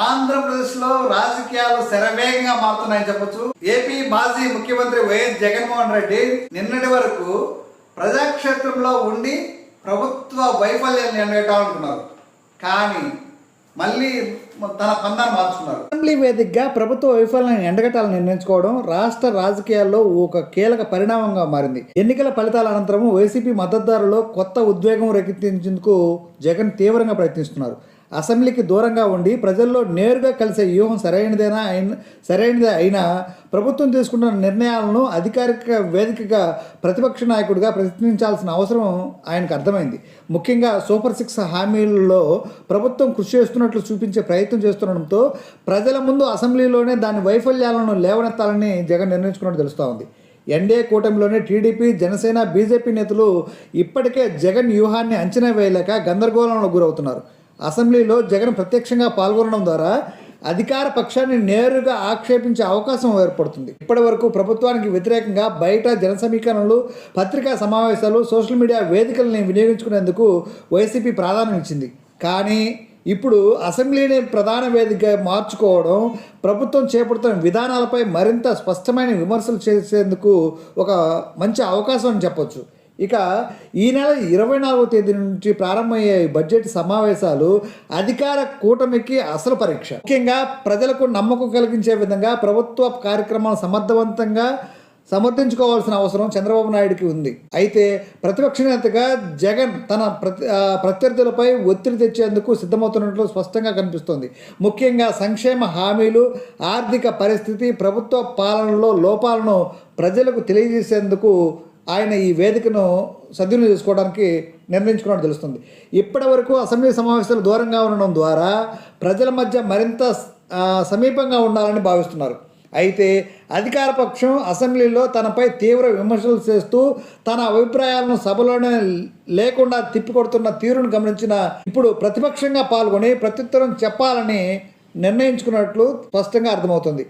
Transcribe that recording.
ఆంధ్రప్రదేశ్లో రాజకీయాలు శరవేగంగా మారుతున్నాయని చెప్పొచ్చు. ఏపీ మాజీ ముఖ్యమంత్రి వైఎస్ జగన్మోహన్ రెడ్డి నిన్నటి వరకు ప్రజాక్షేత్రంలో ఉండి ప్రభుత్వ వైఫల్యాన్ని ఎండగట్టాలనుకున్నారు. కానీ మళ్ళీ తన పందాన్ని మార్చుకున్నారు. అసెంబ్లీ వేదికగా ప్రభుత్వ వైఫల్యాన్ని ఎండగట్టాలని నిర్ణయించుకోవడం రాష్ట్ర రాజకీయాల్లో ఒక కీలక పరిణామంగా మారింది. ఎన్నికల ఫలితాల అనంతరం వైసీపీ మద్దతుదారులో కొత్త ఉద్వేగం రేకెత్తించేందుకు జగన్ తీవ్రంగా ప్రయత్నిస్తున్నారు. అసెంబ్లీకి దూరంగా ఉండి ప్రజల్లో నేరుగా కలిసే వ్యూహం సరైనదే అయినా ప్రభుత్వం తీసుకున్న నిర్ణయాలను అధికారిక వేదికగా ప్రతిపక్ష నాయకుడిగా ప్రయత్నించాల్సిన అవసరం ఆయనకు అర్థమైంది. ముఖ్యంగా సూపర్ 6 హామీలలో ప్రభుత్వం కృషి చేస్తున్నట్లు చూపించే ప్రయత్నం చేస్తుండడంతో ప్రజల ముందు అసెంబ్లీలోనే దాని వైఫల్యాలను లేవనెత్తాలని జగన్ నిర్ణయించుకున్నట్టు తెలుస్తూ ఉంది. ఎన్డీఏ కూటమిలోని టీడీపీ, జనసేన, బీజేపీ నేతలు ఇప్పటికే జగన్ వ్యూహాన్ని అంచనా వేయలేక గందరగోళంలో గురవుతున్నారు. అసెంబ్లీలో జగన్ ప్రత్యక్షంగా పాల్గొనడం ద్వారా అధికార పక్షాన్ని నేరుగా ఆక్షేపించే అవకాశం ఏర్పడుతుంది. ఇప్పటి వరకు ప్రభుత్వానికి వ్యతిరేకంగా బయట జన సమీకరణలు, పత్రికా సమావేశాలు, సోషల్ మీడియా వేదికల్ని వినియోగించుకునేందుకు వైసీపీ ప్రాధాన్యం ఇచ్చింది. కానీ ఇప్పుడు అసెంబ్లీని ప్రధాన వేదికగా మార్చుకోవడం ప్రభుత్వం చేపడుతున్న విధానాలపై మరింత స్పష్టమైన విమర్శలు చేసేందుకు ఒక మంచి అవకాశం అని చెప్పొచ్చు. ఇక ఈ నెల 24వ తేదీ నుంచి ప్రారంభమయ్యే బడ్జెట్ సమావేశాలు అధికార కూటమికి అసలు పరీక్ష. ముఖ్యంగా ప్రజలకు నమ్మకం కలిగించే విధంగా ప్రభుత్వ కార్యక్రమాలు సమర్థించుకోవాల్సిన అవసరం చంద్రబాబు నాయుడుకి ఉంది. అయితే ప్రతిపక్ష నేతగా జగన్ తన ప్రత్యర్థులపై ఒత్తిడి తెచ్చేందుకు సిద్ధమవుతున్నట్లు స్పష్టంగా కనిపిస్తోంది. ముఖ్యంగా సంక్షేమ హామీలు, ఆర్థిక పరిస్థితి, ప్రభుత్వ పాలనలో లోపాలను ప్రజలకు తెలియజేసేందుకు ఆయన ఈ వేదికను సద్వినియోగం చేసుకోవడానికి నిర్ణయించుకున్నట్టు తెలుస్తుంది. ఇప్పటి వరకు అసెంబ్లీ సమావేశాలు దూరంగా ఉండడం ద్వారా ప్రజల మధ్య మరింత సమీపంగా ఉండాలని భావిస్తున్నారు. అయితే అధికార పక్షం అసెంబ్లీలో తనపై తీవ్ర విమర్శలు చేస్తూ తన అభిప్రాయాలను సభలోనే లేకుండా తిప్పికొడుతున్న తీరును గమనించిన ఇప్పుడు ప్రతిపక్షంగా పాల్గొని ప్రత్యుత్తరం చెప్పాలని నిర్ణయించుకున్నట్లు స్పష్టంగా అర్థమవుతుంది.